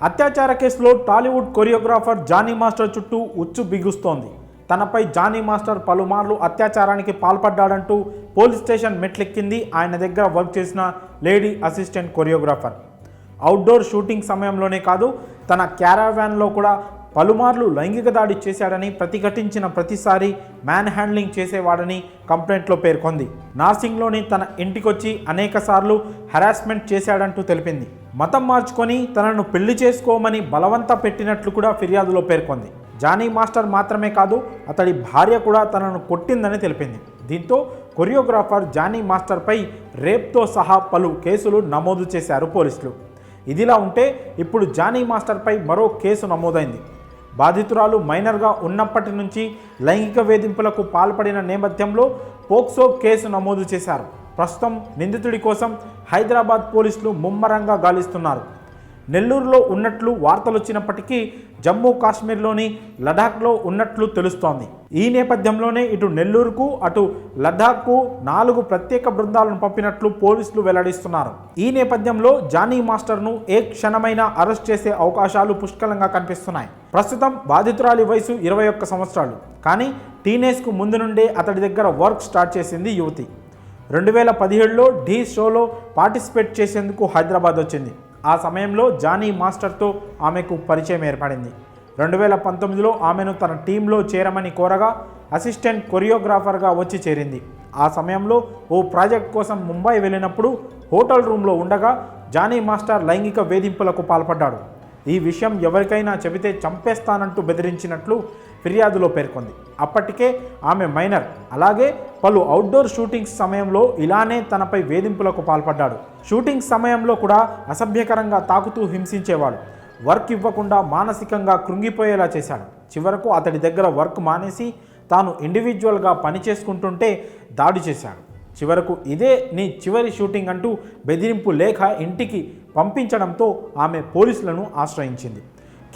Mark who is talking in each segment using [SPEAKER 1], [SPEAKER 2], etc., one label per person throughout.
[SPEAKER 1] అత్యాచార కేసులో Tollywood choreographer Johnny master చుట్టూ ఉచ్చు బిగుస్తోంది. తనపై జానీ మాస్టర్ పలుమార్లు అత్యాచారానికి పాల్పడ్డాడంటూ పోలీస్ స్టేషన్ మెట్లెక్కింది ఆయన దగ్గర వర్క్ చేసిన lady assistant choreographer. Outdoor shooting సమయంలోనే కాదు, తన క్యారావాన్లో కూడా పలుమార్లు లైంగిక దాడి చేశాడని, ప్రతిఘటించిన ప్రతిసారి మ్యాన్ హ్యాండ్లింగ్ చేసేవాడని కంప్లైంట్లో పేర్కొంది. నార్సింగ్లోని తన ఇంటికొచ్చి అనేకసార్లు హెరాస్మెంట్ చేశాడంటూ తెలిపింది. మతం మార్చుకొని తనను పెళ్లి చేసుకోమని బలవంత పెట్టినట్లు కూడా ఫిర్యాదులో పేర్కొంది. జానీ మాస్టర్ మాత్రమే కాదు, అతడి భార్య కూడా తనను కొట్టిందని తెలిపింది. దీంతో కొరియోగ్రాఫర్ జానీ మాస్టర్పై రేప్తో సహా పలు కేసులు నమోదు చేశారు పోలీసులు. ఇదిలా ఉంటే ఇప్పుడు జానీ మాస్టర్పై మరో కేసు నమోదైంది. బాధితురాలు మైనర్గా ఉన్నప్పటి నుంచి లైంగిక వేధింపులకు పాల్పడిన నేపథ్యంలో పోక్సో కేసు నమోదు చేశారు. ప్రస్తుతం నిందితుడి కోసం హైదరాబాద్ పోలీసులు ముమ్మరంగా గాలిస్తున్నారు. నెల్లూరులో ఉన్నట్లు వార్తలు వచ్చినప్పటికీ జమ్మూ కాశ్మీర్లోని లడాఖ్లో ఉన్నట్లు తెలుస్తోంది. ఈ నేపథ్యంలోనే ఇటు నెల్లూరుకు అటు లడాఖ్కు 4 ప్రత్యేక బృందాలను పంపినట్లు పోలీసులు వెల్లడిస్తున్నారు. ఈ నేపథ్యంలో జానీ మాస్టర్ను ఏ క్షణమైనా అరెస్ట్ చేసే అవకాశాలు పుష్కలంగా కనిపిస్తున్నాయి. ప్రస్తుతం బాధితురాలి వయసు 21 సంవత్సరాలు. కానీ టీనేజ్కు ముందు నుండే అతడి దగ్గర వర్క్ స్టార్ట్ చేసింది యువతి. 2017లో ఢీ షోలో పార్టిసిపేట్ చేసేందుకు హైదరాబాద్ వచ్చింది. ఆ సమయంలో జానీ మాస్టర్తో ఆమెకు పరిచయం ఏర్పడింది. 2019లో ఆమెను తన టీంలో చేరమని కోరగా అసిస్టెంట్ కొరియోగ్రాఫర్గా వచ్చి చేరింది. ఆ సమయంలో ఓ ప్రాజెక్ట్ కోసం ముంబై వెళ్ళినప్పుడు హోటల్ రూమ్లో ఉండగా జానీ మాస్టర్ లైంగిక వేధింపులకు పాల్పడ్డాడు. ఈ విషయం ఎవరికైనా చెబితే చంపేస్తానంటూ బెదిరించినట్లు ఫిర్యాదులో పేర్కొంది. అప్పటికే ఆమె మైనర్. అలాగే పలు అవుట్డోర్ షూటింగ్స్ సమయంలో ఇలానే తనపై వేధింపులకు పాల్పడ్డాడు. షూటింగ్ సమయంలో కూడా అసభ్యకరంగా తాకుతూ హింసించేవాడు. వర్క్ ఇవ్వకుండా మానసికంగా కృంగిపోయేలా చేశాడు. చివరకు అతడి దగ్గర వర్క్ మానేసి తాను ఇండివిజువల్గా పనిచేసుకుంటుంటే దాడి చేశాడు. చివరకు ఇదే నీ చివరి షూటింగ్ అంటూ బెదిరింపు లేఖ ఇంటికి పంపించడంతో ఆమె పోలీసులను ఆశ్రయించింది.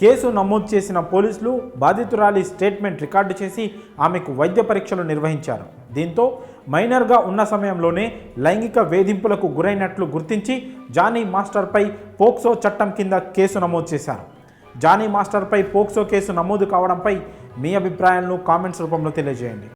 [SPEAKER 1] కేసు నమోదు చేసిన పోలీసులు బాధితురాలి స్టేట్మెంట్ రికార్డు చేసి ఆమెకు వైద్య పరీక్షలు నిర్వహించారు. దీంతో మైనర్గా ఉన్న సమయంలోనే లైంగిక వేధింపులకు గురైనట్లు గుర్తించి జానీ మాస్టర్పై పోక్సో చట్టం కింద కేసు నమోదు చేశారు. జానీ మాస్టర్పై పోక్సో కేసు నమోదు కావడంపై మీ అభిప్రాయాలను కామెంట్స్ రూపంలో తెలియజేయండి.